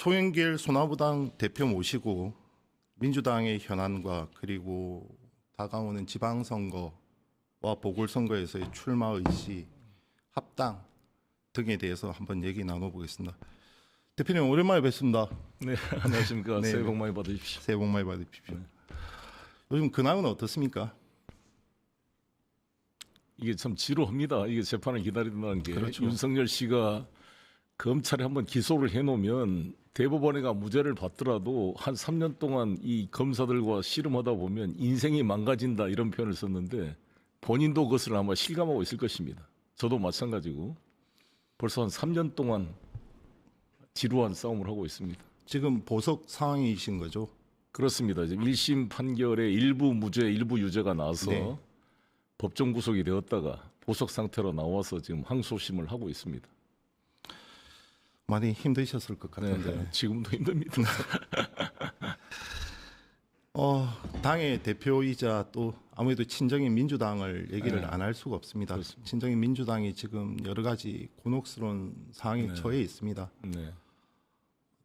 송영길 소나무당 대표 모시고 민주당의 현안과 그리고 다가오는 지방선거와 보궐선거에서의 출마 의지, 합당 등에 대해서 한번 얘기 나눠보겠습니다. 대표님 오랜만에 뵙습니다. 네, 안녕하십니까. 네, 새해 복 많이 받으십시오. 새해 복 많이 받으십시오. 요즘 근황은 어떻습니까? 이게 참 지루합니다. 이게 재판을 기다린다는 게. 그렇죠. 윤석열 씨가 검찰에 한번 기소를 해놓으면 대법원에가 무죄를 받더라도 한 3년 동안 이 검사들과 씨름하다 보면 인생이 망가진다 이런 표현을 썼는데 본인도 그것을 아마 실감하고 있을 것입니다. 저도 마찬가지고 벌써 한 3년 동안 지루한 싸움을 하고 있습니다. 지금 보석 상황이신 거죠? 그렇습니다. 이제 1심 판결에 일부 무죄, 일부 유죄가 나와서 네. 법정 구속이 되었다가 보석 상태로 나와서 지금 항소심을 하고 있습니다. 많이 힘드셨을 것 같은데. 네, 지금도 힘듭니다. 당의 대표이자 또 아무래도 친정인 민주당을 얘기를 네. 안 할 수가 없습니다. 그렇습니다. 친정인 민주당이 지금 여러 가지 곤혹스러운 상황에 네. 처해 있습니다. 네,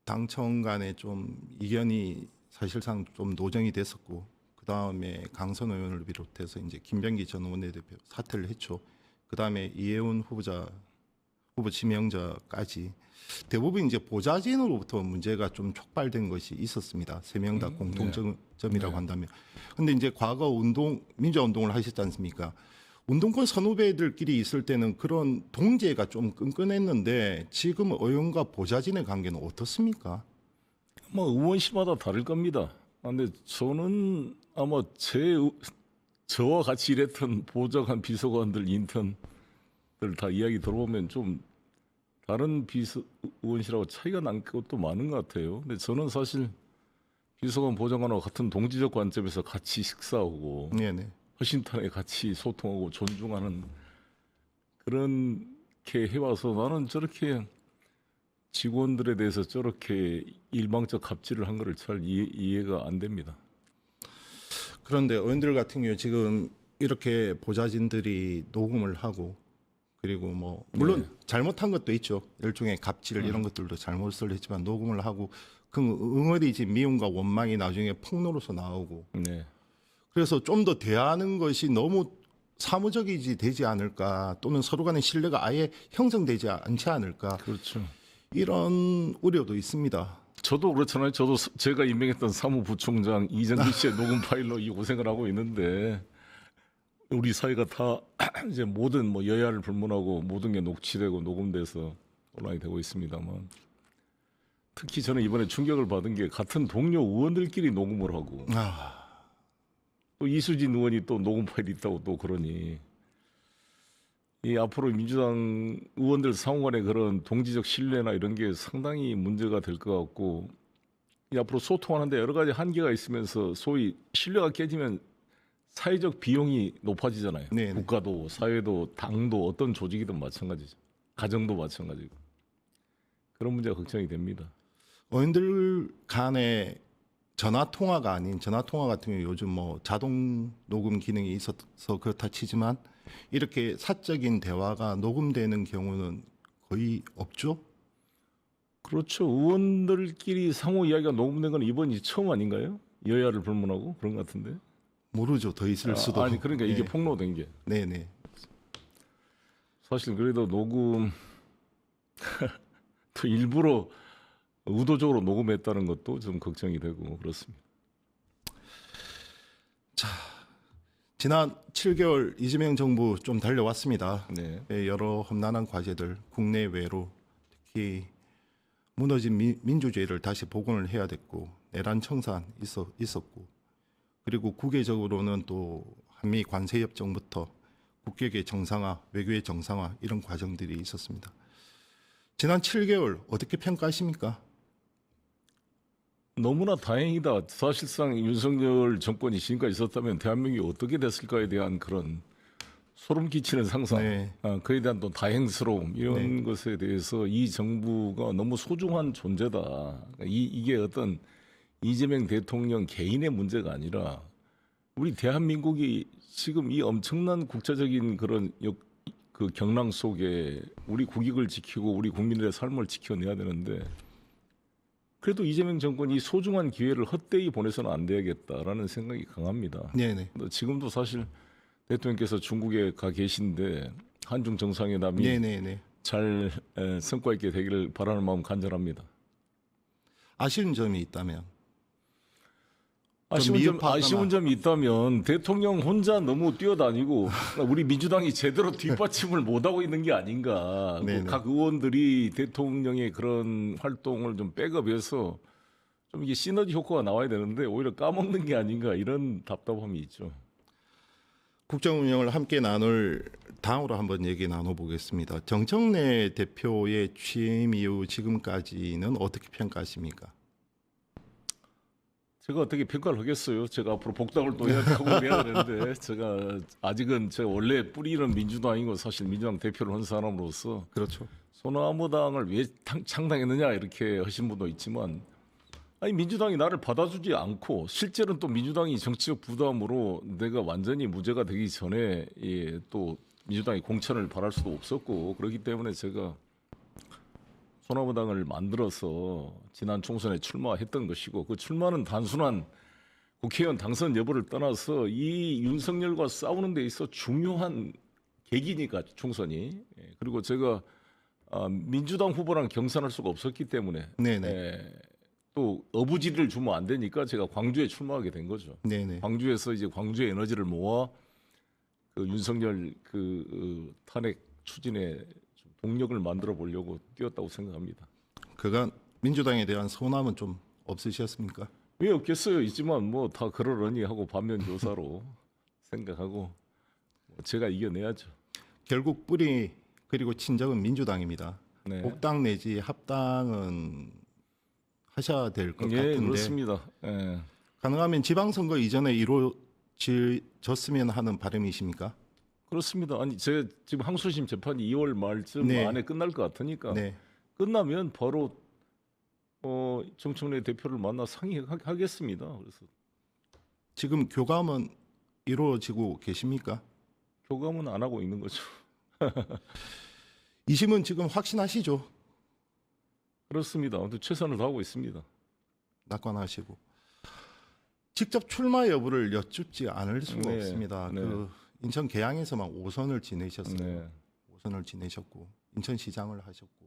당청 간에 좀 이견이 사실상 좀 노정이 됐었고, 그 다음에 강선 의원을 비롯해서 이제 김병기 전 원내대표 사퇴를 했죠. 그 다음에 이해운 후보 지명자까지 대부분 이제 보좌진으로부터 문제가 좀 촉발된 것이 있었습니다. 세 명 다 공통점이라고 네. 한다면. 근데 이제 과거 민주화 운동을 하셨지 않습니까? 운동권 선후배들끼리 있을 때는 그런 동제가 좀 끈끈했는데 지금 의원과 보좌진의 관계는 어떻습니까? 뭐 의원실마다 다를 겁니다. 근데 저는 아마 저와 같이 일했던 보좌관, 비서관들, 인턴들 다 이야기 들어보면 좀 다른 의원실하고 차이가 난 것도 많은 것 같아요. 근데 저는 사실 비서관, 보좌관하고 같은 동지적 관점에서 같이 식사하고 네네. 허심탄회 같이 소통하고 존중하는 그렇게 해와서 나는 저렇게 직원들에 대해서 저렇게 일방적 갑질을 한 거를 잘 이해가 안 됩니다. 그런데 의원들 같은 경우 지금 이렇게 보좌진들이 녹음을 하고 그리고 뭐 물론 네. 잘못한 것도 있죠. 일종의 갑질 이런 것들도 잘못을 했지만 녹음을 하고 그 응어리진 미움과 원망이 나중에 폭로로서 나오고 네. 그래서 좀 더 대하는 것이 너무 사무적이지 되지 않을까 또는 서로 간의 신뢰가 아예 형성되지 않지 않을까 그렇죠. 이런 우려도 있습니다. 저도 그렇잖아요. 저도 제가 임명했던 사무부총장 이정기 씨의 녹음 파일로 이 고생을 하고 있는데 우리 사회가 다 이제 모든 뭐 여야를 불문하고 모든 게 녹취되고 녹음돼서 온라인 되고 있습니다만 특히 저는 이번에 충격을 받은 게 같은 동료 의원들끼리 녹음을 하고 또 이수진 의원이 또 녹음 파일이 있다고 또 그러니 이 앞으로 민주당 의원들 상호간의 그런 동지적 신뢰나 이런 게 상당히 문제가 될 것 같고 이 앞으로 소통하는데 여러 가지 한계가 있으면서 소위 신뢰가 깨지면 사회적 비용이 높아지잖아요. 네네. 국가도 사회도 당도 어떤 조직이든 마찬가지죠. 가정도 마찬가지고 그런 문제가 걱정이 됩니다. 의원들 간의 전화 통화가 아닌 전화 통화 같은 경우 요즘 뭐 자동 녹음 기능이 있어서 그렇다 치지만 이렇게 사적인 대화가 녹음되는 경우는 거의 없죠. 그렇죠. 의원들끼리 상호 이야기가 녹음된 건 이번이 처음 아닌가요? 여야를 불문하고 그런 것 같은데. 모르죠. 더 있을 수도. 아니 그러니까 이게 네. 폭로된 게 네네. 사실 그래도 녹음 또 일부러 의도적으로 녹음했다는 것도 좀 걱정이 되고 그렇습니다. 지난 7개월 이재명 정부 좀 달려왔습니다. 네. 여러 험난한 과제들 국내외로 특히 무너진 민주주의를 다시 복원을 해야 됐고 내란 청산 있었고 그리고 국외적으로는 또 한미 관세 협정부터 국격의 정상화, 외교의 정상화 이런 과정들이 있었습니다. 지난 7개월 어떻게 평가하십니까? 너무나 다행이다. 사실상 윤석열 정권이 지금까지 있었다면 대한민국이 어떻게 됐을까에 대한 그런 소름 끼치는 상상, 네. 그에 대한 또 다행스러움 이런 것에 대해서 이 정부가 너무 소중한 존재다. 이게 어떤 이재명 대통령 개인의 문제가 아니라 우리 대한민국이 지금 이 엄청난 국제적인 그런 그 경랑 속에 우리 국익을 지키고 우리 국민들의 삶을 지켜내야 되는데 그래도 이재명 정권이 소중한 기회를 헛되이 보내서는 안 되겠다라는 생각이 강합니다. 네네. 지금도 사실 대통령께서 중국에 가 계신데 한중 정상회담이 네네네. 잘 성과 있게 되기를 바라는 마음 간절합니다. 아쉬운 점이 있다면 아쉬운 점이 있다면 대통령 혼자 너무 뛰어다니고 우리 민주당이 제대로 뒷받침을 못하고 있는 게 아닌가. 네네. 각 의원들이 대통령의 그런 활동을 좀 백업해서 좀 이게 시너지 효과가 나와야 되는데 오히려 까먹는 게 아닌가 이런 답답함이 있죠. 국정 운영을 함께 나눌 다음으로 한번 얘기 나눠보겠습니다. 정청래 대표의 취임 이후 지금까지는 어떻게 평가하십니까? 제가 어떻게 평가를 하겠어요? 제가 앞으로 복당을 또 해야 되고 해야 되는데 제가 아직은 제가 원래 뿌리는 민주당이고 사실 민주당 대표를 한 사람으로서 그렇죠. 소나무당을 왜 창당했느냐 이렇게 하신 분도 있지만 아니 민주당이 나를 받아주지 않고 실제로는 또 민주당이 정치적 부담으로 내가 완전히 무죄가 되기 전에 또 민주당이 공천을 바랄 수도 없었고 그렇기 때문에 제가 소나무당을 만들어서 지난 총선에 출마했던 것이고 그 출마는 단순한 국회의원 당선 여부를 떠나서 이 윤석열과 싸우는 데 있어 중요한 계기니까 총선이 그리고 제가 민주당 후보랑 경선할 수가 없었기 때문에 네네. 또 어부지리를 주면 안 되니까 제가 광주에 출마하게 된 거죠. 네네. 광주에서 이제 광주의 에너지를 모아 그 윤석열 탄핵 추진에 좀 동력을 만들어 보려고 뛰었다고 생각합니다. 그간 민주당에 대한 소남은 좀 없으셨습니까? 왜 없겠어요? 있지만 뭐 다 그러려니 하고 반면 교사로 생각하고 제가 이겨내야죠. 결국 뿌리 그리고 친정은 민주당입니다. 네. 복당 내지 합당은 하셔야 될 것 예, 같은데 그렇습니다. 예. 가능하면 지방선거 이전에 이루어졌으면 하는 바람이십니까? 그렇습니다. 아니 제가 지금 항소심 재판이 2월 말쯤 네. 안에 끝날 것 같으니까 네. 끝나면 바로 정청래 대표를 만나 상의하겠습니다. 그래서 지금 교감은 이루어지고 계십니까? 교감은 안 하고 있는 거죠. 이심은 지금 확신하시죠? 그렇습니다. 아무튼 최선을 다하고 있습니다. 낙관하시고 직접 출마 여부를 여쭙지 않을 수가 네, 없습니다. 네. 그 인천 계양에서만 5선을 지내셨어요. 네. 5선을 지내셨고 인천시장을 하셨고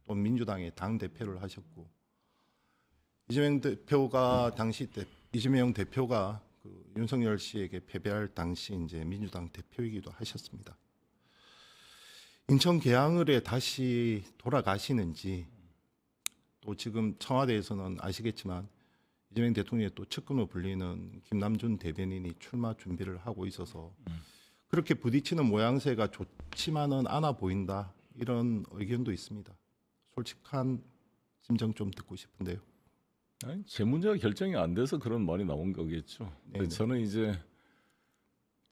또 민주당의 당 대표를 하셨고 이재명 대표가 이재명 대표가 그 윤석열 씨에게 패배할 당시 이제 민주당 대표이기도 하셨습니다. 인천 계양을에 다시 돌아가시는지 또 지금 청와대에서는 아시겠지만 이재명 대통령의 또 측근으로 불리는 김남준 대변인이 출마 준비를 하고 있어서 그렇게 부딪히는 모양새가 좋지만은 않아 보인다 이런 의견도 있습니다. 솔직한 심정 좀 듣고 싶은데요. 아니, 제 문제가 결정이 안 돼서 그런 말이 나온 거겠죠. 근데 네네. 저는 이제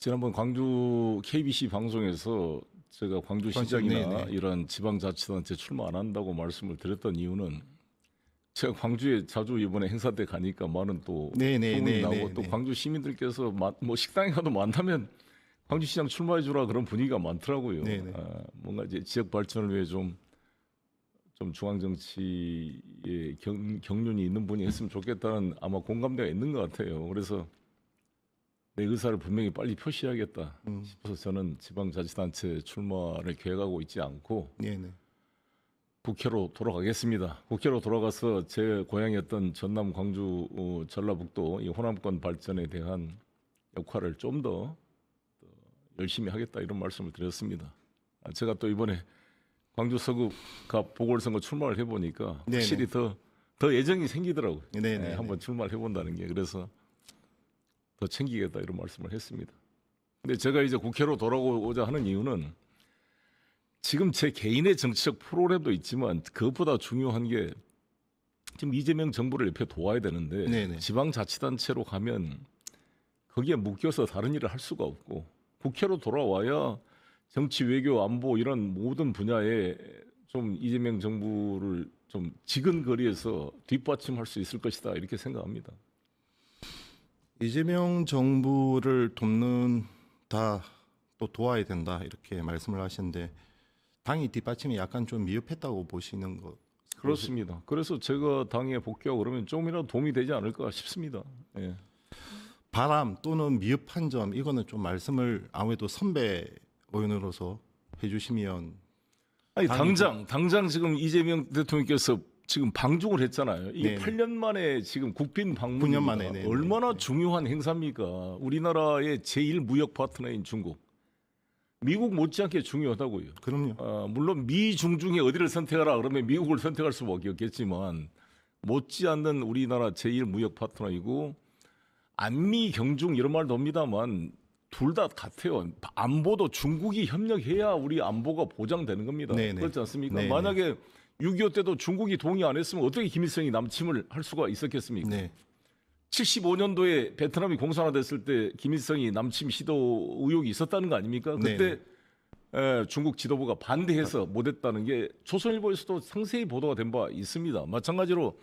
지난번 광주 KBC 방송에서 제가 광주시장이나 네네. 이런 지방자치단체 출마 안 한다고 말씀을 드렸던 이유는 제가 광주에 자주 이번에 행사 때 가니까 많은 또 네네, 소문이 네네, 나고 또 네. 광주 시민들께서 뭐 식당에 가도 만나면 광주시장 출마해 주라 그런 분위기가 많더라고요. 네네. 뭔가 이제 지역 발전을 위해 좀 중앙 정치에 경륜이 있는 분이 했으면 좋겠다는 아마 공감대가 있는 것 같아요. 그래서 내 의사를 분명히 빨리 표시해야겠다 싶어서 저는 지방자치단체 출마를 계획하고 있지 않고 네네. 국회로 돌아가겠습니다. 국회로 돌아가서 제 고향이었던 전남, 광주, 전라북도 이 호남권 발전에 대한 역할을 좀 더 열심히 하겠다 이런 말씀을 드렸습니다. 제가 또 이번에 광주 서구갑 보궐선거 출마를 해보니까 네네. 확실히 더 애정이 생기더라고요. 네네. 한번 출마를 해본다는 게 그래서 더 챙기겠다 이런 말씀을 했습니다. 근데 제가 이제 국회로 돌아오고자 하는 이유는 지금 제 개인의 정치적 프로그램도 있지만 그것보다 중요한 게 지금 이재명 정부를 옆에 도와야 되는데 네네. 지방자치단체로 가면 거기에 묶여서 다른 일을 할 수가 없고 국회로 돌아와야 정치, 외교, 안보 이런 모든 분야에 좀 이재명 정부를 좀 지근거리에서 뒷받침할 수 있을 것이다 이렇게 생각합니다. 이재명 정부를 돕는다 또 도와야 된다 이렇게 말씀을 하시는데 당이 뒷받침이 약간 좀 미흡했다고 보시는 거 그렇습니다. 그래서 제가 당에 복귀하고 그러면 조금이라도 도움이 되지 않을까 싶습니다. 예. 바람 또는 미흡한 점 이거는 좀 말씀을 아무래도 선배 의원으로서 해주시면 아니 당연히 당장 지금 이재명 대통령께서 지금 방중을 했잖아요. 이 네네. 8년 만에 지금 국빈 9년 방문이 만에, 네네. 얼마나 중요한 행사입니까? 우리나라의 제1 무역 파트너인 중국, 미국 못지않게 중요하다고요. 그럼요. 물론 미중 중에 어디를 선택하라 그러면 미국을 선택할 수밖에 없겠지만 못지않는 우리나라 제1 무역 파트너이고 안미 경중 이런 말도 합니다만 둘 다 같아요. 안보도 중국이 협력해야 우리 안보가 보장되는 겁니다. 네네. 그렇지 않습니까? 네네. 만약에 6.25 때도 중국이 동의 안 했으면 어떻게 김일성이 남침을 할 수가 있었겠습니까? 네. 75년도에 베트남이 공산화됐을 때 김일성이 남침 시도 의혹이 있었다는 거 아닙니까? 그때 중국 지도부가 반대해서 못했다는 게 조선일보에서도 상세히 보도가 된 바 있습니다. 마찬가지로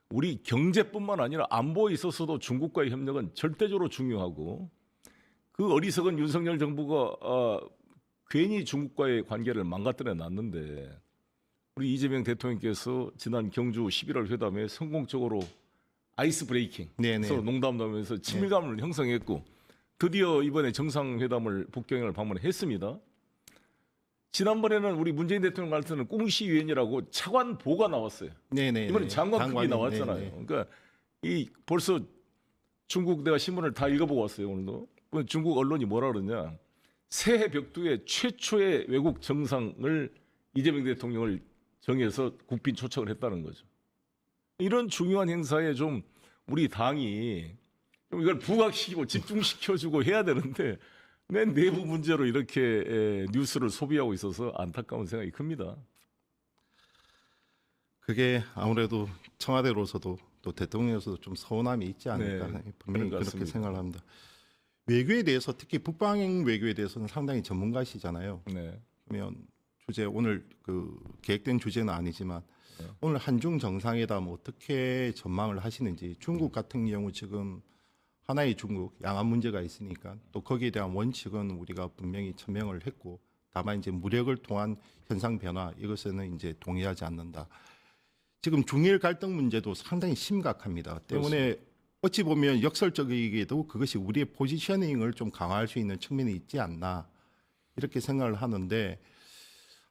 우리 경제뿐만 아니라 안보에 있어서도 중국과의 협력은 절대적으로 중요하고 그 어리석은 윤석열 정부가 괜히 중국과의 관계를 망가뜨려 놨는데 우리 이재명 대통령께서 지난 경주 11월 회담에 성공적으로 아이스 브레이킹 네네. 서로 농담도 하면서 친밀감을 형성했고 드디어 이번에 정상회담을 북경을 방문했습니다. 지난번에는 우리 문재인 대통령 갈 때는 꽁시위원이라고 차관보가 나왔어요. 네네. 이번에 장관급이 나왔잖아요. 네네. 그러니까 이 벌써 중국 내가 신문을 다 읽어보고 왔어요 오늘도. 중국 언론이 뭐라 그러냐? 새해 벽두에 최초의 외국 정상을 이재명 대통령을 정해서 국빈 초청을 했다는 거죠. 이런 중요한 행사에 좀 우리 당이 좀 이걸 부각시키고 집중시켜주고 해야 되는데 맨 내부 문제로 이렇게 뉴스를 소비하고 있어서 안타까운 생각이 큽니다. 그게 아무래도 청와대로서도 또 대통령으로서도 좀 서운함이 있지 않을까 분명히 그런 것 그렇게 같습니다. 생각을 합니다. 외교에 대해서 특히 북방 외교에 대해서는 상당히 전문가시잖아요. 네. 그러면 주제 오늘 그 계획된 주제는 아니지만 오늘 한중 정상회담 어떻게 전망을 하시는지 중국 같은 경우 지금 하나의 중국 양안 문제가 있으니까 또 거기에 대한 원칙은 우리가 분명히 천명을 했고 다만 이제 무력을 통한 현상 변화 이것에는 이제 동의하지 않는다. 지금 중일 갈등 문제도 상당히 심각합니다. 때문에 그렇습니다. 어찌 보면 역설적이게도 그것이 우리의 포지셔닝을 좀 강화할 수 있는 측면이 있지 않나 이렇게 생각을 하는데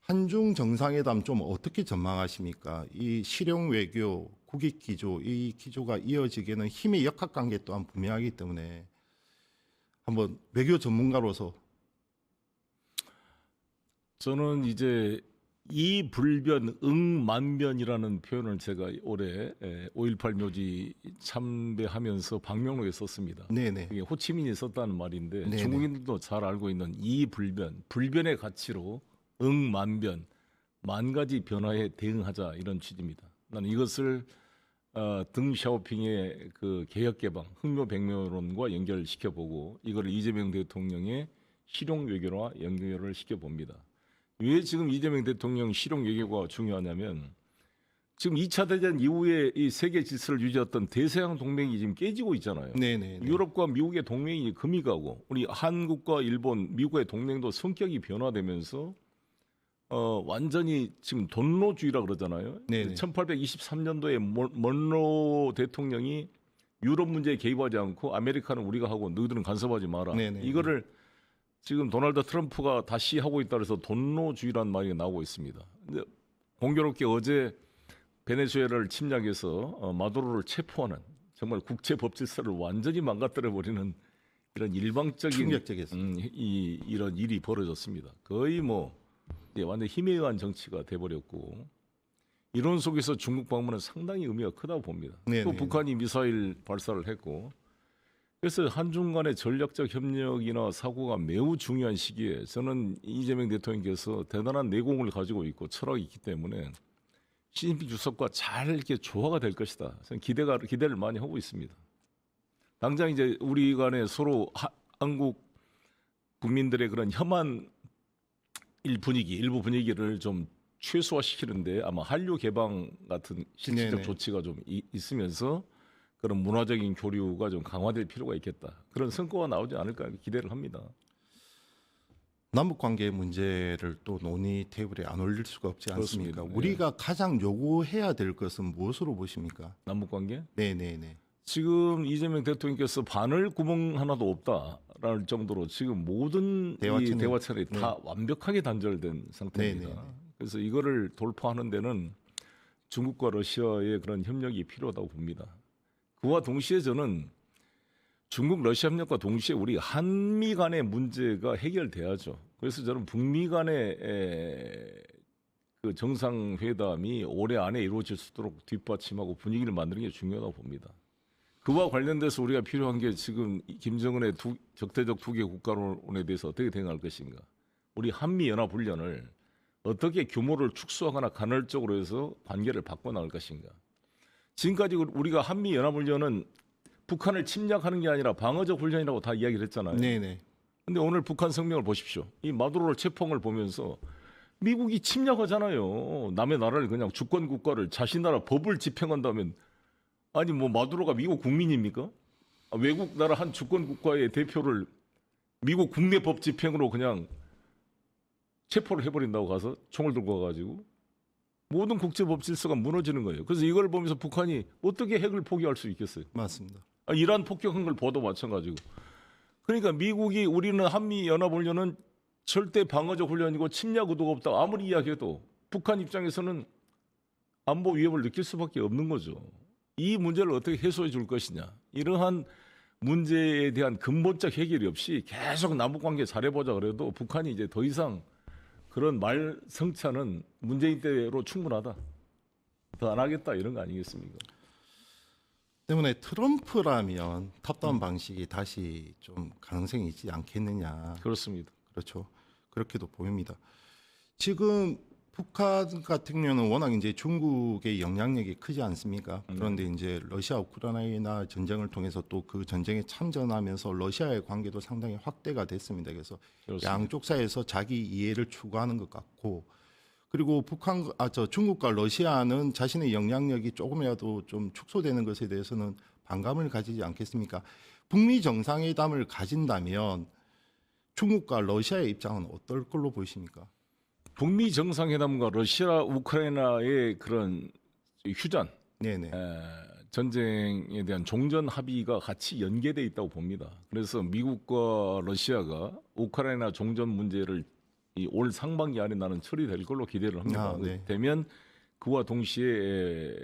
한중 정상회담 좀 어떻게 전망하십니까? 이 실용 외교, 국익 기조 이 기조가 이어지기에는 힘의 역학관계 또한 분명하기 때문에 한번 외교 전문가로서 저는 이제 이불변 응만변이라는 표현을 제가 올해 5.18 묘지 참배하면서 방명록에 썼습니다. 네네 이게 호치민이 썼다는 말인데 네네. 중국인들도 잘 알고 있는 이불변, 불변의 가치로 응만변, 만 가지 변화에 대응하자 이런 취지입니다. 나는 이것을 덩샤오핑의 그 개혁 개방, 흑묘백묘론과 연결시켜보고 이거를 이재명 대통령의 실용 외교와 연결을 시켜봅니다. 왜 지금 이재명 대통령 실용 외교가 중요하냐면 지금 2차 대전 이후에 이 세계 질서를 유지했던 대서양 동맹이 지금 깨지고 있잖아요. 네네 유럽과 미국의 동맹이 금이 가고 우리 한국과 일본, 미국의 동맹도 성격이 변화되면서 완전히 지금 돈로주의라 그러잖아요. 네네. 1823년도에 먼로 대통령이 유럽 문제에 개입하지 않고 아메리카는 우리가 하고 너희들은 간섭하지 마라. 네네. 이거를 지금 도널드 트럼프가 다시 하고 있다 그래서 돈로주의라는 말이 나오고 있습니다. 근데 공교롭게 어제 베네수엘라를 침략해서 마두로를 체포하는 정말 국제 법 질서를 완전히 망가뜨려 버리는 이런 일방적인 충격적이었습니다. 이런 일이 벌어졌습니다. 거의 뭐 완전 힘에 의한 정치가 돼버렸고 이런 속에서 중국 방문은 상당히 의미가 크다고 봅니다. 네네. 또 북한이 미사일 발사를 했고 그래서 한중 간의 전략적 협력이나 사고가 매우 중요한 시기에 저는 이재명 대통령께서 대단한 내공을 가지고 있고 철학이 있기 때문에 시진핑 주석과 잘 이렇게 조화가 될 것이다. 저는 기대를 많이 하고 있습니다. 당장 이제 우리 간에 서로 한국 국민들의 그런 혐한 일부 분위기를 좀 최소화시키는데 아마 한류 개방 같은 실질적 네네. 조치가 좀 있으면서 그런 문화적인 교류가 좀 강화될 필요가 있겠다. 그런 성과가 나오지 않을까 기대를 합니다. 남북 관계 문제를 또 논의 테이블에 안 올릴 수가 없지 않습니까? 그렇습니다. 우리가 가장 요구해야 될 것은 무엇으로 보십니까? 남북 관계? 네네네. 지금 이재명 대통령께서 바늘 구멍 하나도 없다라는 정도로 지금 모든 이 대화 채널이 다 완벽하게 단절된 상태입니다. 네네네. 그래서 이거를 돌파하는 데는 중국과 러시아의 그런 협력이 필요하다고 봅니다. 그와 동시에 저는 중국 러시아 협력과 동시에 우리 한미 간의 문제가 해결돼야죠. 그래서 저는 북미 간의 그 정상회담이 올해 안에 이루어질 수 있도록 뒷받침하고 분위기를 만드는 게 중요하다고 봅니다. 그와 관련돼서 우리가 필요한 게 지금 김정은의 적대적 투기 국가론에 대해서 어떻게 대응할 것인가. 우리 한미 연합 훈련을 어떻게 규모를 축소하거나 간헐적으로 해서 관계를 바꿔나갈 것인가. 지금까지 우리가 한미 연합 훈련은 북한을 침략하는 게 아니라 방어적 훈련이라고 다 이야기를 했잖아요. 네네. 근데 오늘 북한 성명을 보십시오. 이 마두로를 체포한 걸 보면서 미국이 침략하잖아요. 남의 나라를 그냥 주권 국가를 자신 나라 법을 집행한다면 아니 뭐 마두로가 미국 국민입니까? 외국 나라 한 주권 국가의 대표를 미국 국내 법 집행으로 그냥 체포를 해버린다고 가서 총을 들고 와가지고 모든 국제법 질서가 무너지는 거예요. 그래서 이걸 보면서 북한이 어떻게 핵을 포기할 수 있겠어요? 맞습니다. 이란 폭격한 걸 봐도 마찬가지고. 그러니까 미국이 우리는 한미 연합 훈련은 절대 방어적 훈련이고 침략 의도가 없다. 아무리 이야기해도 북한 입장에서는 안보 위협을 느낄 수밖에 없는 거죠. 이 문제를 어떻게 해소해 줄 것이냐. 이러한 문제에 대한 근본적 해결이 없이 계속 남북관계 잘해보자 그래도 북한이 이제 더 이상 그런 말 성찬은 문재인 때로 충분하다. 더 안 하겠다 이런 거 아니겠습니까? 때문에 트럼프라면 탑다운 방식이 다시 좀 가능성이 있지 않겠느냐. 그렇습니다. 그렇죠. 그렇게도 보입니다. 지금 북한 같은 경우는 워낙 이제 중국의 영향력이 크지 않습니까? 그런데 이제 러시아 우크라이나 전쟁을 통해서 또 그 전쟁에 참전하면서 러시아의 관계도 상당히 확대가 됐습니다. 그래서 그렇습니다. 양쪽 사이에서 자기 이해를 추구하는 것 같고, 그리고 중국과 러시아는 자신의 영향력이 조금이라도 좀 축소되는 것에 대해서는 반감을 가지지 않겠습니까? 북미 정상회담을 가진다면 중국과 러시아의 입장은 어떨 걸로 보이십니까? 북미 정상회담과 러시아 우크라이나의 그런 휴전 네네. 전쟁에 대한 종전 합의가 같이 연계돼 있다고 봅니다. 그래서 미국과 러시아가 우크라이나 종전 문제를 이 올 상반기 안에 나는 처리될 걸로 기대를 합니다. 네. 되면 그와 동시에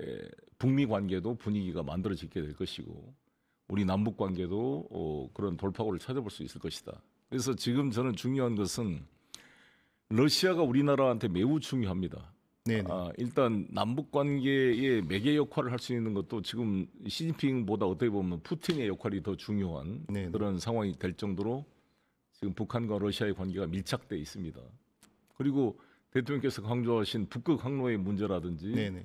북미 관계도 분위기가 만들어지게 될 것이고 우리 남북 관계도 그런 돌파구를 찾아볼 수 있을 것이다. 그래서 지금 저는 중요한 것은 러시아가 우리나라한테 매우 중요합니다. 네네. 일단 남북 관계의 매개 역할을 할 수 있는 것도 지금 시진핑보다 어떻게 보면 푸틴의 역할이 더 중요한 네네. 그런 상황이 될 정도로 지금 북한과 러시아의 관계가 밀착돼 있습니다. 그리고 대통령께서 강조하신 북극 항로의 문제라든지 네네.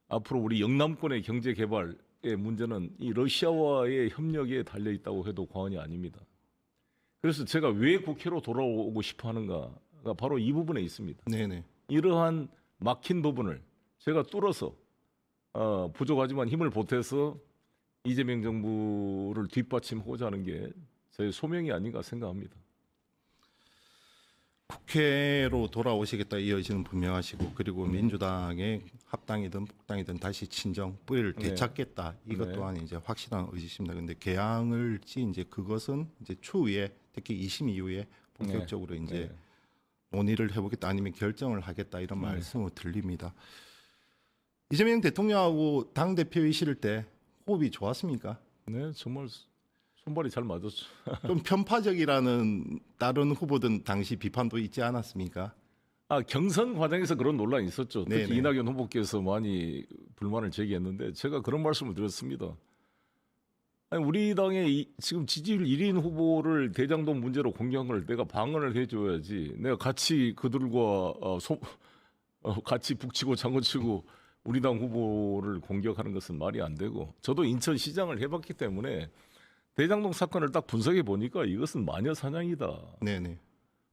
앞으로 우리 영남권의 경제 개발의 문제는 이 러시아와의 협력에 달려 있다고 해도 과언이 아닙니다. 그래서 제가 왜 국회로 돌아오고 싶어 하는가가 바로 이 부분에 있습니다. 네네. 이러한 막힌 부분을 제가 뚫어서 부족하지만 힘을 보태서 이재명 정부를 뒷받침하고자 하는 게 저의 소명이 아닌가 생각합니다. 국회로 돌아오시겠다 이어지는 분명하시고, 그리고 민주당의 합당이든 복당이든 다시 친정 뿌리를 네. 되찾겠다. 이것 네. 또한 이제 확실한 의지십니다. 근데 개항을지 이제 그것은 이제 추후에 특히 2심 이후에 본격적으로 이제 네. 논의를 해보겠다 아니면 결정을 하겠다 이런 네. 말씀을 들립니다. 이재명 대통령하고 당 대표이실 때 호흡이 좋았습니까? 네, 정말 손발이 잘 맞았죠. 좀 편파적이라는 다른 후보들 당시 비판도 있지 않았습니까? 경선 과정에서 그런 논란이 있었죠. 특히 네네. 이낙연 후보께서 많이 불만을 제기했는데 제가 그런 말씀을 드렸습니다. 아니, 우리 당의 지금 지지율 1인 후보를 대장동 문제로 공격한 걸 내가 방어를 해줘야지. 내가 같이 그들과 같이 북치고 장구치고 우리 당 후보를 공격하는 것은 말이 안 되고, 저도 인천시장을 해봤기 때문에 대장동 사건을 딱 분석해 보니까 이것은 마녀 사냥이다. 네네.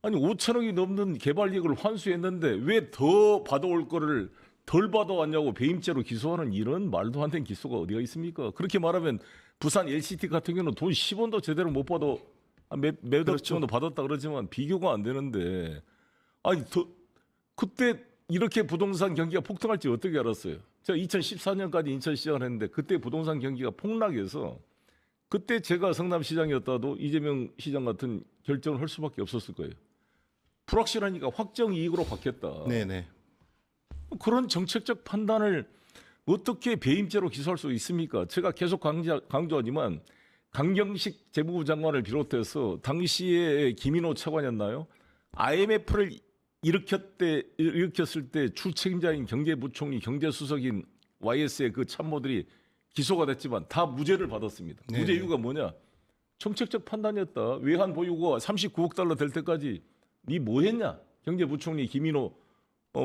아니 5천억이 넘는 개발 이익을 환수했는데 왜 더 받아올 거를 덜 받아왔냐고 배임죄로 기소하는 이런 말도 안 되는 기소가 어디가 있습니까? 그렇게 말하면 부산 LCT 같은 경우는 돈 10원도 제대로 못 받아 몇억 그렇죠. 정도 받았다 그러지만 비교가 안 되는데 아니 그때 이렇게 부동산 경기가 폭등할지 어떻게 알았어요? 제가 2014년까지 인천 시장을 했는데 그때 부동산 경기가 폭락해서 그때 제가 성남시장이었다도 이재명 시장 같은 결정을 할 수밖에 없었을 거예요. 불확실하니까 확정 이익으로 받겠다. 네네. 그런 정책적 판단을 어떻게 배임죄로 기소할 수 있습니까? 제가 계속 강조하지만 강경식 재무부 장관을 비롯해서 당시에 김인호 차관이었나요? IMF를 일으켰을 때 주책임자인 경제부총리, 경제수석인 YS의 그 참모들이 기소가 됐지만 다 무죄를 받았습니다. 네. 무죄 이유가 뭐냐? 정책적 판단이었다. 외환 보유고가 39억 달러 될 때까지 니 뭐 했냐? 경제부총리 김인호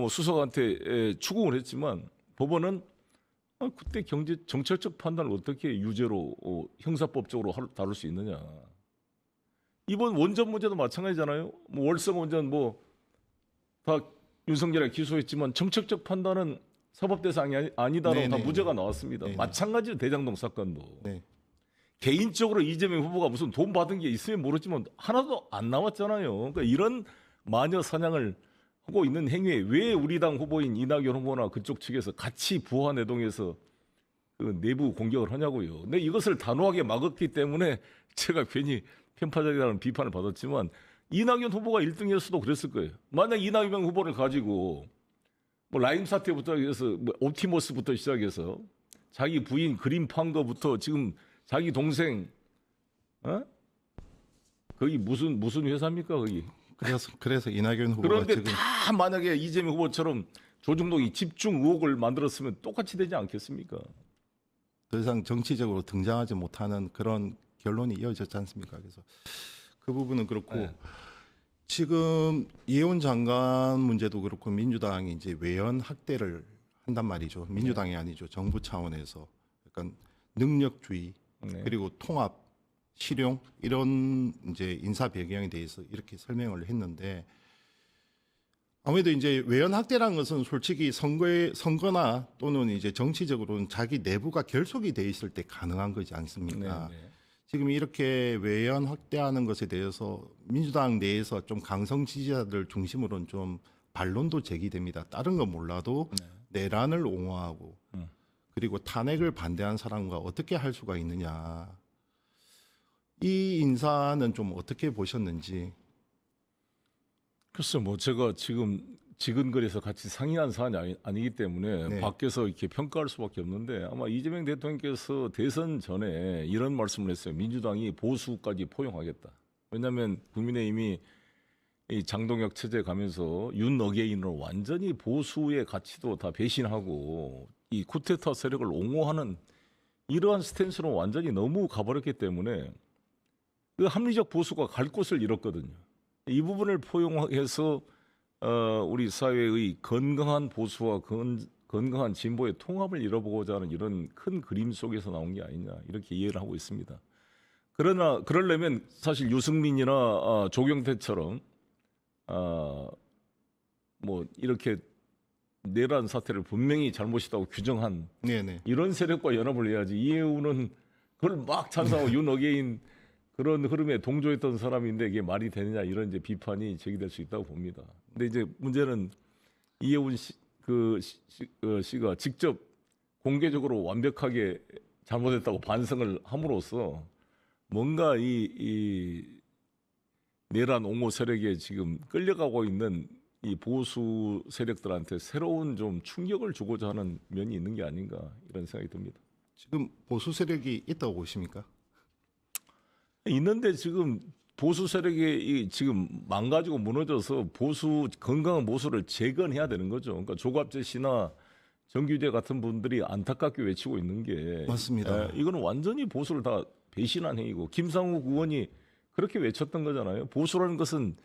수석한테 추궁을 했지만 법원은 그때 경제 정책적 판단을 어떻게 유죄로 형사법적으로 다룰 수 있느냐? 이번 원전 문제도 마찬가지잖아요. 뭐 월성 원전 다 윤석열이 기소했지만 정책적 판단은 사법 대상이 아니다라고 다 네네. 무죄가 나왔습니다. 네네. 마찬가지로 대장동 사건도 네. 개인적으로 이재명 후보가 무슨 돈 받은 게 있으면 모르지만 하나도 안 나왔잖아요. 그러니까 이런 마녀 사냥을 하고 있는 행위에 왜 우리 당 후보인 이낙연 후보나 그쪽 측에서 같이 부하내동해서 그 내부 공격을 하냐고요. 근데 이것을 단호하게 막았기 때문에 제가 괜히 편파적이라는 비판을 받았지만 이낙연 후보가 1등이었어도 그랬을 거예요. 만약 이낙연 후보를 가지고 라임 사태부터 해서 옵티머스부터 시작해서 자기 부인 그림 판 거부터 지금 자기 동생 거기 무슨 회사입니까 거기? 그래서 이낙연 후보가 그런데 지금 다 만약에 이재명 후보처럼 조중동이 집중 의혹을 만들었으면 똑같이 되지 않겠습니까? 더 이상 정치적으로 등장하지 못하는 그런 결론이 이어졌지 않습니까? 그래서 그 부분은 그렇고 네. 지금 이해운 장관 문제도 그렇고 민주당이 이제 외연 확대를 한단 말이죠. 민주당이 아니죠. 정부 차원에서 약간 능력주의 네. 그리고 통합, 실용 이런 이제 인사 배경에 대해서 이렇게 설명을 했는데 아무래도 이제 외연 확대라는 것은 솔직히 선거나 또는 이제 정치적으로는 자기 내부가 결속이 돼 있을 때 가능한 거지 않습니까? 네, 네. 지금 이렇게 외연 확대하는 것에 대해서 민주당 내에서 좀 강성 지지자들 중심으로는 좀 반론도 제기됩니다. 다른 건 몰라도 내란을 옹호하고 그리고 탄핵을 반대한 사람과 어떻게 할 수가 있느냐. 이 인사는 좀 어떻게 보셨는지. 글쎄 제가 지금 지근거리에서 같이 상의한 사안이 아니기 때문에 네. 밖에서 이렇게 평가할 수밖에 없는데 아마 이재명 대통령께서 대선 전에 이런 말씀을 했어요. 민주당이 보수까지 포용하겠다. 왜냐하면 국민의힘이 이 장동혁 체제 가면서 윤어게인으로 완전히 보수의 가치도 다 배신하고 이 쿠데타 세력을 옹호하는 이러한 스탠스로 완전히 너무 가버렸기 때문에 그 합리적 보수가 갈 곳을 잃었거든요. 이 부분을 포용해서 우리 사회의 건강한 보수와 건강한 진보의 통합을 이뤄보고자 하는 이런 큰 그림 속에서 나온 게 아니냐 이렇게 이해를 하고 있습니다. 그러나 그러려면 사실 유승민이나 조경태처럼 이렇게 내란 사태를 분명히 잘못이라고 규정한 네네. 이런 세력과 연합을 해야지. 이해우는 그걸 막 찬성하고 윤어게인 그런 흐름에 동조했던 사람인데 이게 말이 되느냐 이런 이제 비판이 제기될 수 있다고 봅니다. 근데 이제 문제는 이해운 씨가 직접 공개적으로 완벽하게 잘못했다고 반성을 함으로써 뭔가 이 내란 옹호 세력에 지금 끌려가고 있는 이 보수 세력들한테 새로운 좀 충격을 주고자 하는 면이 있는 게 아닌가 이런 생각이 듭니다. 지금 보수 세력이 있다고 보십니까? 있는데 지금 보수 세력이 지금 망가지고 무너져서 건강한 보수를 재건해야 되는 거죠. 그러니까 조갑재 씨나 정규재 같은 분들이 안타깝게 외치고 있는 게 맞습니다. 이거는 완전히 보수를 다 배신한 행위고 김상욱 의원이 그렇게 외쳤던 거잖아요. 보수라는 것은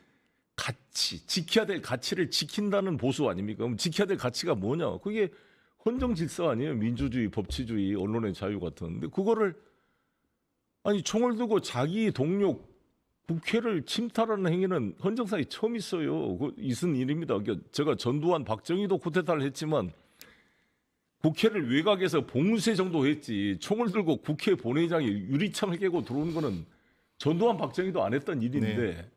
지켜야 될 가치를 지킨다는 보수 아닙니까? 그럼 지켜야 될 가치가 뭐냐? 그게 헌정 질서 아니에요? 민주주의, 법치주의, 언론의 자유 같은. 근데 그거를 총을 들고 자기 동료 국회를 침탈하는 행위는 헌정사에 처음 있어요. 있은 일입니다. 그러니까 제가 전두환, 박정희도 쿠데타를 했지만 국회를 외곽에서 봉쇄 정도 했지 총을 들고 국회 본회의장에 유리창을 깨고 들어오는 거는 전두환 박정희도 안 했던 일인데 네.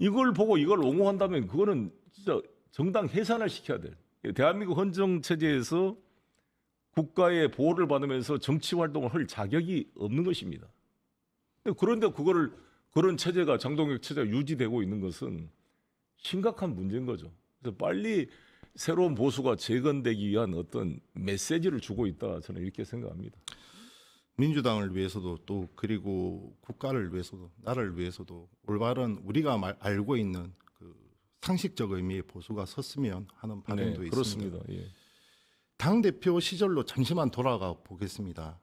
이걸 보고 이걸 옹호한다면 그거는 진짜 정당 해산을 시켜야 돼. 대한민국 헌정 체제에서 국가의 보호를 받으면서 정치 활동을 할 자격이 없는 것입니다. 그런데 그거를 그런 체제가 장동혁 체제가 유지되고 있는 것은 심각한 문제인 거죠. 그래서 빨리 새로운 보수가 재건되기 위한 어떤 메시지를 주고 있다 저는 이렇게 생각합니다. 민주당을 위해서도 또 그리고 국가를 위해서도 나라를 위해서도 올바른 우리가 알고 있는 그 상식적 의미의 보수가 섰으면 하는 바람도 있습니다. 그렇습니다. 예. 당 대표 시절로 잠시만 돌아가 보겠습니다.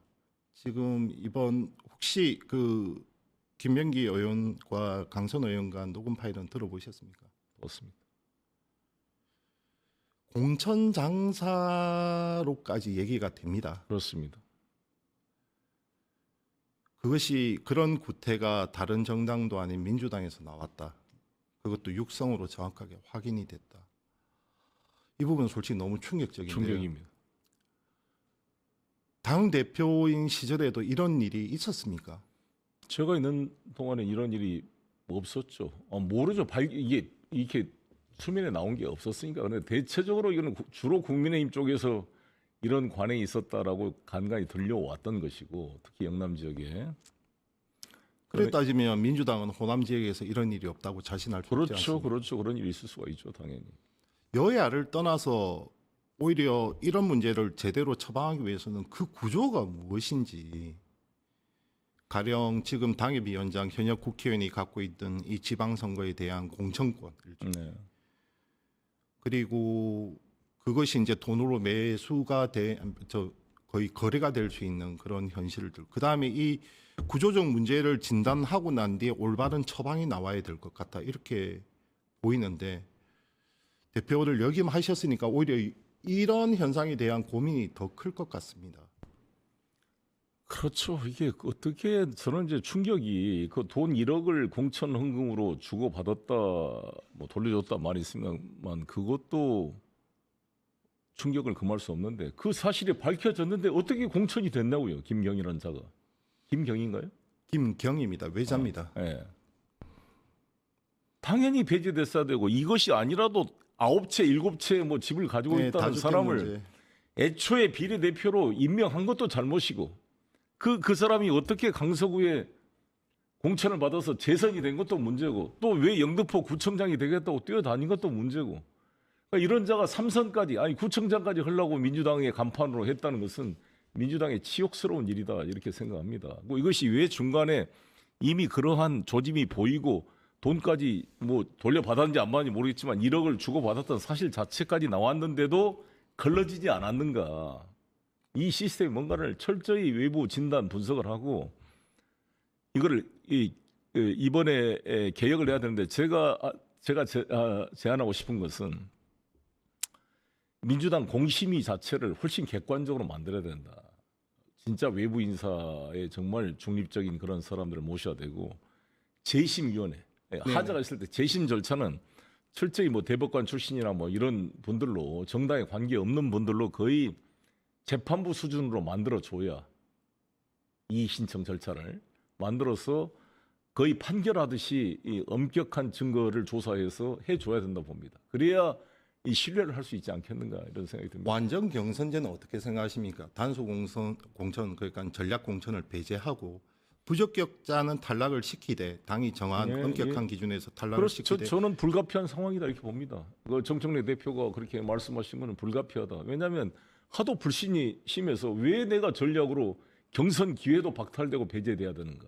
지금 이번 혹시 그 김명기 의원과 강선 의원과 녹음 파일은 들어보셨습니까? 그렇습니다. 공천 장사로까지 얘기가 됩니다. 그렇습니다. 그것이 그런 구태가 다른 정당도 아닌 민주당에서 나왔다. 그것도 육성으로 정확하게 확인이 됐다. 이 부분 솔직히 너무 충격적인데요. 충격입니다. 당 대표인 시절에도 이런 일이 있었습니까? 제가 있는 동안에 이런 일이 없었죠. 모르죠. 이게 이렇게 수면에 나온 게 없었으니까. 그런데 대체적으로 이거는 주로 국민의힘 쪽에서 이런 관행이 있었다라고 간간히 들려왔던 것이고, 특히 영남 지역에. 그래 따지면 민주당은 호남 지역에서 이런 일이 없다고 자신할 수 없지 않습니까? 그렇죠. 그런 일이 있을 수가 있죠, 당연히. 여야를 떠나서 오히려 이런 문제를 제대로 처방하기 위해서는 그 구조가 무엇인지, 가령 지금 당협위원장 현역 국회의원이 갖고 있던 이 지방선거에 대한 공천권, 네. 그리고 그것이 이제 돈으로 매수가 거의 거래가 될 수 있는 그런 현실들. 그 다음에 이 구조적 문제를 진단하고 난 뒤에 올바른 처방이 나와야 될 것 같다. 이렇게 보이는데 대표를 역임하셨으니까 오히려 이런 현상에 대한 고민이 더 클 것 같습니다. 그렇죠. 이게 어떻게 저는 이제 충격이 그 돈 1억을 공천 헌금으로 주고 받았다, 뭐 돌려줬다 말이 있으면 그것도 충격을 금할 수 없는데 그 사실이 밝혀졌는데 어떻게 공천이 됐냐고요. 김경이라는 자가. 김경인가요? 김경입니다. 외자입니다. 예. 당연히 배제됐어야 되고 이것이 아니라도 9채, 7채 뭐 집을 가지고 네, 있다는 다주택 사람을 문제. 애초에 비례대표로 임명한 것도 잘못이고 그 사람이 어떻게 강서구에 공천을 받아서 재선이 된 것도 문제고 또 왜 영등포 구청장이 되겠다고 뛰어다닌 것도 문제고 그러니까 이런 자가 3선까지 아니 구청장까지 하려고 민주당의 간판으로 했다는 것은 민주당의 치욕스러운 일이다 이렇게 생각합니다. 뭐 이것이 왜 중간에 이미 그러한 조짐이 보이고 돈까지 뭐 돌려받았는지 안 받았는지 모르겠지만 1억을 주고받았던 사실 자체까지 나왔는데도 걸러지지 않았는가. 이 시스템이 뭔가를 철저히 외부 진단 분석을 하고 이거를 이번에 개혁을 해야 되는데 제가 제안하고 싶은 것은 민주당 공심위 자체를 훨씬 객관적으로 만들어야 된다. 진짜 외부 인사에 정말 중립적인 그런 사람들을 모셔야 되고 재심위원회 하자가 있을 때 재심 절차는 철저히 뭐 대법관 출신이나 뭐 이런 분들로 정당에 관계 없는 분들로 거의 재판부 수준으로 만들어 줘야 이 신청 절차를 만들어서 거의 판결하듯이 이 엄격한 증거를 조사해서 해줘야 된다 봅니다. 그래야 이 신뢰를 할 수 있지 않겠는가 이런 생각이 듭니다. 완전 경선제는 어떻게 생각하십니까? 단수 공천 그러니까 전략 공천을 배제하고 부적격자는 탈락을 시키되 당이 정한 엄격한 기준에서 탈락을 시키되 저는 불가피한 상황이다 이렇게 봅니다. 정청래 대표가 그렇게 말씀하신 것은 불가피하다. 왜냐하면 하도 불신이 심해서 왜 내가 전략으로 경선 기회도 박탈되고 배제돼야 되는가.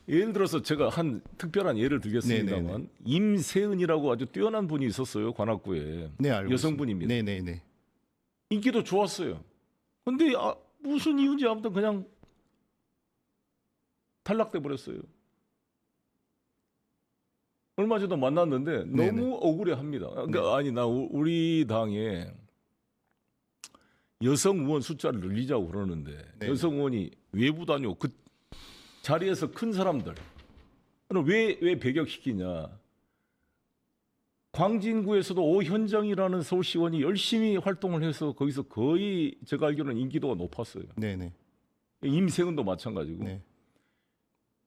예를 들어서 제가 한 특별한 예를 들겠습니다만 네네네. 임세은이라고 아주 뛰어난 분이 있었어요. 관악구에. 네, 알고 여성분입니다. 네네네. 인기도 좋았어요. 근데 무슨 이유인지 아무튼 그냥 탈락돼 버렸어요. 얼마 전에 만났는데 너무 네네. 억울해합니다. 그러니까 아니 나 우리 당에 여성 의원 숫자를 늘리자고 그러는데 네. 여성 의원이 외부도 아니고 그 자리에서 큰 사람들 왜 배격시키냐. 광진구에서도 오현정이라는 서울시의원이 열심히 활동을 해서 거기서 거의 제가 알기로는 인기도가 높았어요. 네네. 임세은도 마찬가지고. 네.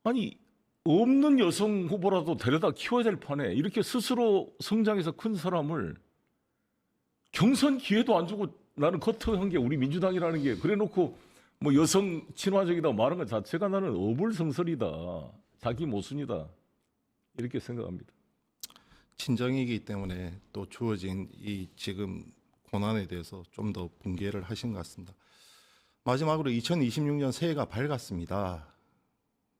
아니 없는 여성 후보라도 데려다 키워야 될 판에 이렇게 스스로 성장해서 큰 사람을 경선 기회도 안 주고 나는 커트한 게 우리 민주당이라는 게 그래놓고 뭐 여성 친화적이다 말하는 것 자체가 나는 어불성설이다. 자기 모순이다. 이렇게 생각합니다. 친정이기 때문에 또 주어진 이 지금 고난에 대해서 좀 더 분개를 하신 것 같습니다. 마지막으로 2026년 새해가 밝았습니다.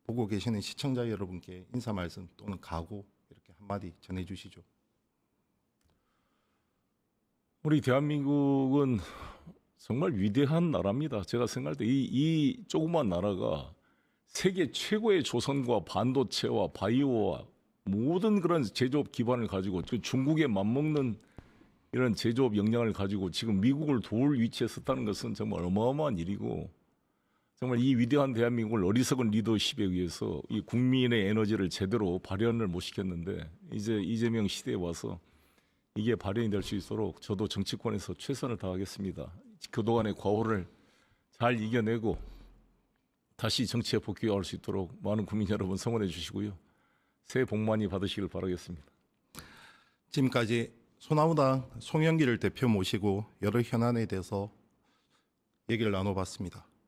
보고 계시는 시청자 여러분께 인사 말씀 또는 각오 이렇게 한마디 전해주시죠. 우리 대한민국은 정말 위대한 나라입니다. 제가 생각할 때 이 조그만 나라가 세계 최고의 조선과 반도체와 바이오와 모든 그런 제조업 기반을 가지고 그 중국에 맞먹는 이런 제조업 역량을 가지고 지금 미국을 도울 위치에 섰다는 것은 정말 어마어마한 일이고 정말 이 위대한 대한민국을 어리석은 리더십에 의해서 이 국민의 에너지를 제대로 발현을 못 시켰는데 이제 이재명 시대에 와서 이게 발현이 될 수 있도록 저도 정치권에서 최선을 다하겠습니다. 그동안의 과오를 잘 이겨내고 다시 정치에 복귀할 수 있도록 많은 국민 여러분 성원해 주시고요. 새해 복 많이 받으시길 바라겠습니다. 지금까지 소나무당 송영길을 대표 모시고 여러 현안에 대해서 얘기를 나눠봤습니다.